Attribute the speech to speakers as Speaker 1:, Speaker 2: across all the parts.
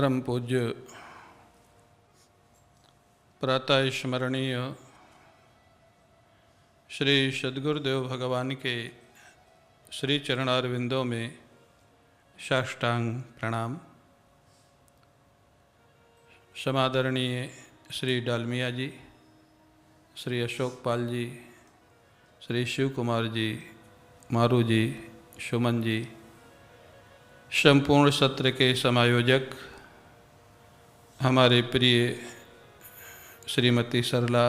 Speaker 1: परम पूज्य प्रातः स्मरणीय श्री सद्गुरुदेव भगवान के श्री चरणारविंदों में साष्टांग प्रणाम। समादरणीय श्री डालमिया जी, श्री अशोक पाल जी, श्री शिव कुमार जी, मारू जी, सुमन जी, संपूर्ण सत्र के समायोजक हमारे प्रिय श्रीमती सरला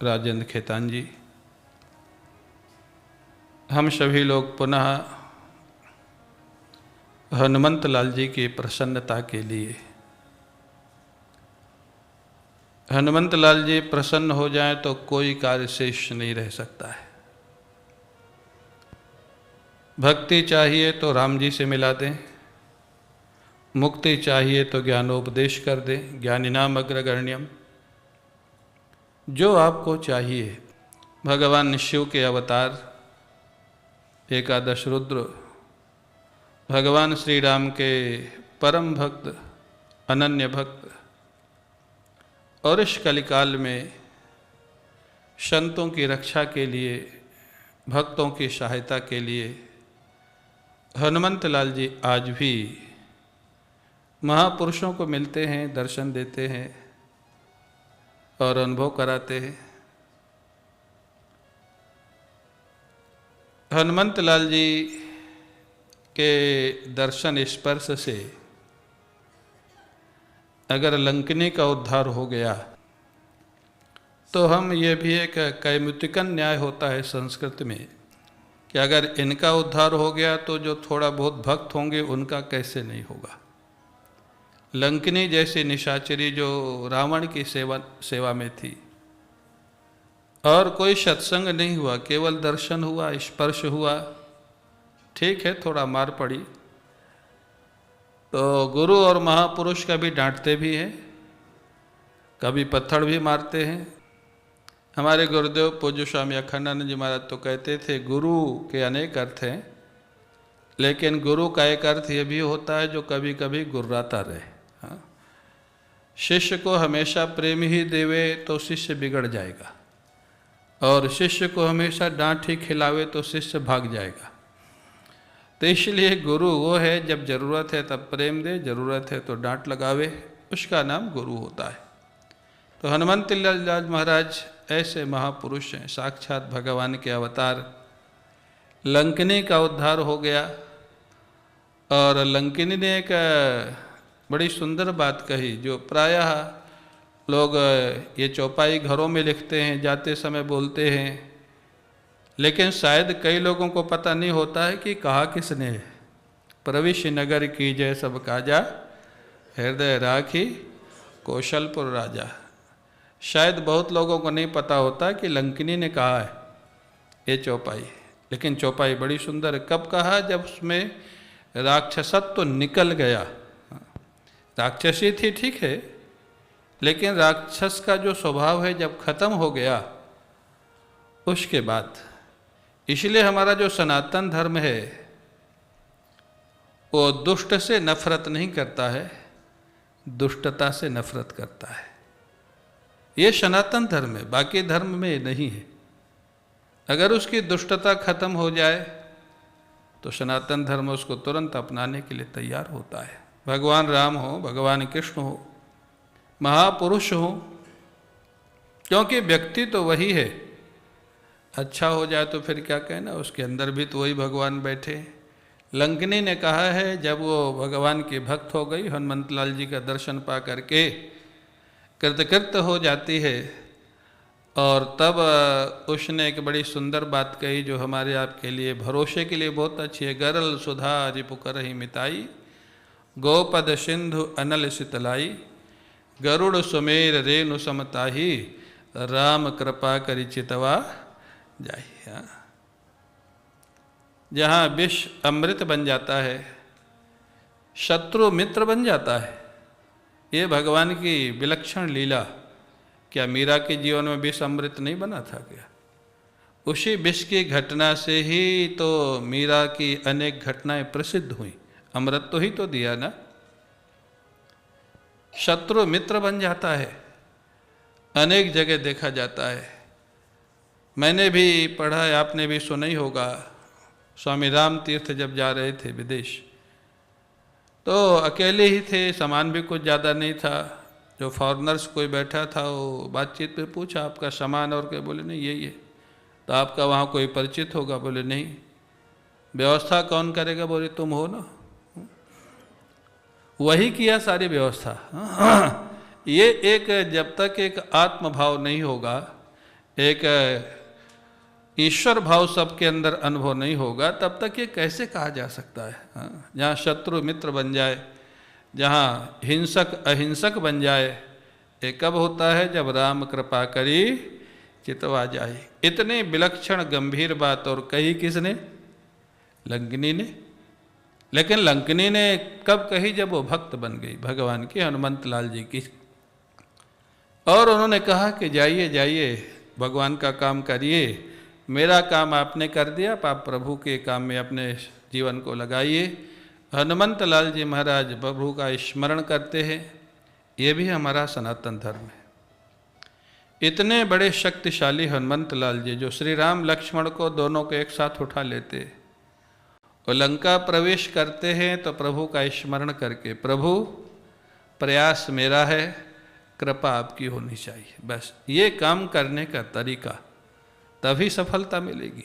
Speaker 1: राजेंद्र खेतान जी, हम सभी लोग पुनः हनुमंत लाल जी की प्रसन्नता के लिए, हनुमंत लाल जी प्रसन्न हो जाएं तो कोई कार्य शेष नहीं रह सकता है। भक्ति चाहिए तो राम जी से मिला दें, मुक्ति चाहिए तो ज्ञानोपदेश कर दें, ज्ञानिनाम अग्रगण्यम। जो आपको चाहिए, भगवान शिव के अवतार एकादश रुद्र, भगवान श्री राम के परम भक्त, अनन्य भक्त, और इस कलिकाल में संतों की रक्षा के लिए, भक्तों की सहायता के लिए हनुमंत लाल जी आज भी महापुरुषों को मिलते हैं, दर्शन देते हैं और अनुभव कराते हैं। हनुमंत लाल जी के दर्शन स्पर्श से अगर लंकिनी का उद्धार हो गया तो हम ये भी एक कैमुतिकन न्याय होता है संस्कृत में कि अगर इनका उद्धार हो गया तो जो थोड़ा बहुत भक्त होंगे उनका कैसे नहीं होगा। लंकिनी जैसी निशाचरी जो रावण की सेवा में थी और कोई सत्संग नहीं हुआ, केवल दर्शन हुआ, स्पर्श हुआ, ठीक है थोड़ा मार पड़ी, तो गुरु और महापुरुष कभी डांटते भी हैं, कभी पत्थर भी मारते हैं। हमारे गुरुदेव पूज्य स्वामी अखंडानंद जी महाराज तो कहते थे गुरु के अनेक अर्थ हैं, लेकिन गुरु का एक अर्थ ये भी होता है जो कभी कभी गुर्राता रहे। हाँ? शिष्य को हमेशा प्रेम ही देवे तो शिष्य बिगड़ जाएगा, और शिष्य को हमेशा डांट ही खिलावे तो शिष्य भाग जाएगा। तो इसलिए गुरु वो है जब जरूरत है तब प्रेम दे, जरूरत है तो डांट लगावे, उसका नाम गुरु होता है। तो हनुमंत लाल महाराज ऐसे महापुरुष हैं, साक्षात भगवान के अवतार। लंकिनी का उद्धार हो गया और लंकिनी ने एक बड़ी सुंदर बात कही जो प्रायः लोग ये चौपाई घरों में लिखते हैं, जाते समय बोलते हैं, लेकिन शायद कई लोगों को पता नहीं होता है कि कहा किसने है। प्रविश नगर की जय सब काजा, हृदय राखी कौशलपुर राजा। शायद बहुत लोगों को नहीं पता होता कि लंकिनी ने कहा है ये चौपाई, लेकिन चौपाई बड़ी सुंदर है। कब कहा? जब उसमें राक्षसत्व तो निकल गया। राक्षसी थी ठीक है, लेकिन राक्षस का जो स्वभाव है जब खत्म हो गया उसके बाद, इसलिए हमारा जो सनातन धर्म है वो दुष्ट से नफरत नहीं करता है, दुष्टता से नफरत करता है। ये सनातन धर्म है, बाकी धर्म में नहीं है। अगर उसकी दुष्टता खत्म हो जाए तो सनातन धर्म उसको तुरंत अपनाने के लिए तैयार होता है। भगवान राम हो, भगवान कृष्ण हो, महापुरुष हो, क्योंकि व्यक्ति तो वही है। अच्छा हो जाए तो फिर क्या कहना, उसके अंदर भी तो वही भगवान बैठे। लंकिनी ने कहा है जब वो भगवान की भक्त हो गई, हनुमंत लाल जी का दर्शन पा करके कृतकृत्य हो जाती है, और तब उसने एक बड़ी सुंदर बात कही जो हमारे आपके लिए भरोसे के लिए बहुत अच्छी है। गरल सुधा रिपु करहि मिताई, गोपद सिंधु अनल शीतलाई, गरुड़ सुमेर रेणु समताही, राम कृपा करि चितवा जाहि। जहाँ विष अमृत बन जाता है, शत्रु मित्र बन जाता है, ये भगवान की विलक्षण लीला। क्या मीरा के जीवन में विष अमृत नहीं बना था क्या? उसी विष की घटना से ही तो मीरा की अनेक घटनाएं प्रसिद्ध हुई। अमृत तो ही तो दिया ना। शत्रु मित्र बन जाता है, अनेक जगह देखा जाता है। मैंने भी पढ़ा है, आपने भी सुना ही होगा, स्वामी राम तीर्थ जब जा रहे थे विदेश तो अकेले ही थे, सामान भी कुछ ज़्यादा नहीं था। जो फॉरेनर्स कोई बैठा था वो बातचीत में पूछा आपका सामान और क्या, बोले नहीं यही है। तो आपका वहाँ कोई परिचित होगा, बोले नहीं। व्यवस्था कौन करेगा, बोले तुम हो ना। वही किया सारी व्यवस्था। ये एक जब तक एक आत्मभाव नहीं होगा, एक ईश्वर भाव सबके अंदर अनुभव नहीं होगा, तब तक ये कैसे कहा जा सकता है। जहाँ शत्रु मित्र बन जाए, जहाँ हिंसक अहिंसक बन जाए, ये कब होता है, जब राम कृपा करी चितवा जाए। इतनी विलक्षण गंभीर बात और कही किसने, लंकिनी ने। लेकिन लंकिनी ने कब कही, जब वो भक्त बन गई भगवान की, हनुमंत लाल जी की। और उन्होंने कहा कि जाइए जाइए भगवान का काम करिए, मेरा काम आपने कर दिया, आप प्रभु के काम में अपने जीवन को लगाइए। हनुमंत लाल जी महाराज प्रभु का स्मरण करते हैं, ये भी हमारा सनातन धर्म है। इतने बड़े शक्तिशाली हनुमंत लाल जी, जो श्री राम लक्ष्मण को दोनों को एक साथ उठा लेते, और लंका प्रवेश करते हैं तो प्रभु का स्मरण करके, प्रभु प्रयास मेरा है, कृपा आपकी होनी चाहिए। बस ये काम करने का तरीका, तभी सफलता मिलेगी।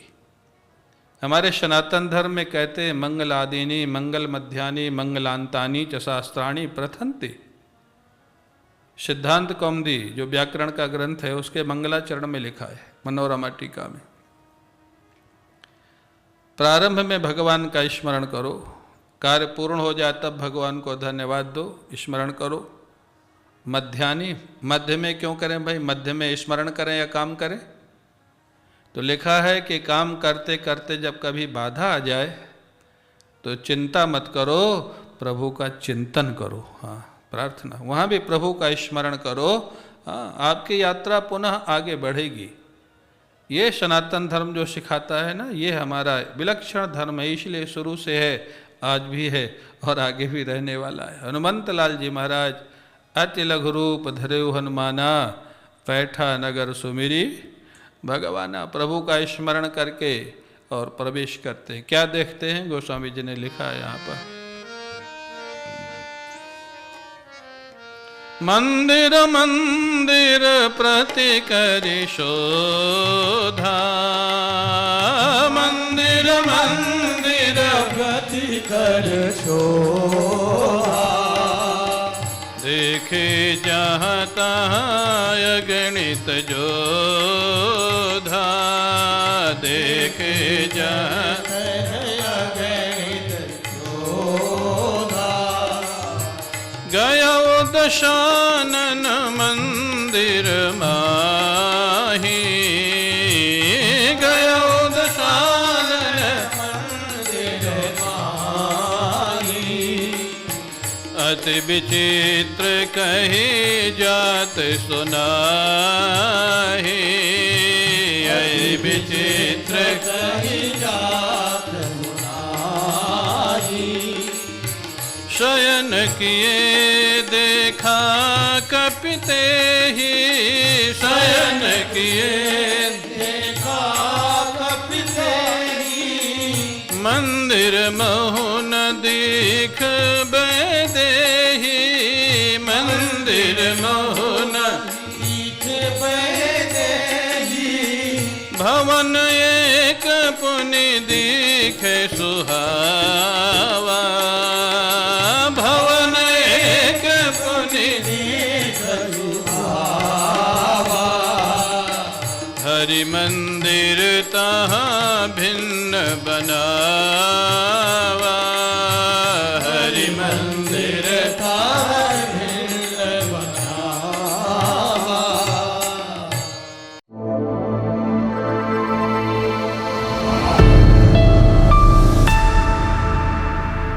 Speaker 1: हमारे सनातन धर्म में कहते हैं मंगलादीनी मंगल मध्यानि मंगलांतानि च शास्त्राणि प्रथन्ति। सिद्धांत कौमुदी जो व्याकरण का ग्रंथ है उसके मंगलाचरण में लिखा है, मनोरमा टीका में, प्रारंभ में भगवान का स्मरण करो, कार्य पूर्ण हो जाए तब भगवान को धन्यवाद दो, स्मरण करो। मध्यानि, मध्य में क्यों करें भाई, मध्य में स्मरण करें या काम करें। तो लिखा है कि काम करते करते जब कभी बाधा आ जाए तो चिंता मत करो, प्रभु का चिंतन करो। हाँ, प्रार्थना, वहाँ भी प्रभु का स्मरण करो। हाँ, आपकी यात्रा पुनः आगे बढ़ेगी। ये सनातन धर्म जो सिखाता है ना, ये हमारा विलक्षण धर्म है, इसलिए शुरू से है, आज भी है और आगे भी रहने वाला है। हनुमंत लाल जी महाराज अति लघु रूप धरेउ हनुमाना, पैठा नगर सुमिरी भगवाना। प्रभु का स्मरण करके और प्रवेश करते हैं। क्या देखते हैं, गोस्वामी जी ने लिखा है यहाँ पर, मंदिर मंदिर प्रति करि शोधा, मंदिर मंदिर प्रति करि शोधा, देखे जहाँ तहाँ अगणित जोधा, देखे जहाँ अगणित जोधा, गया दशानन मंदिर माही, गया दशानन मंदिर माही, अति विचित्र कही जात सुनाही, अति विचित्र कही जात सुनाही, शयन किए देखा कपिते ही, शयन किए देखा कपिते ही, मंदिर मोहन दीख बैदेही, मंदिर मोहन दीख बैदेही, भवन एक पुनि दीखे सुहावा, भवन एक पुनि दीखे सुहावा, हरि मंदिर तहाँ भिन्न बना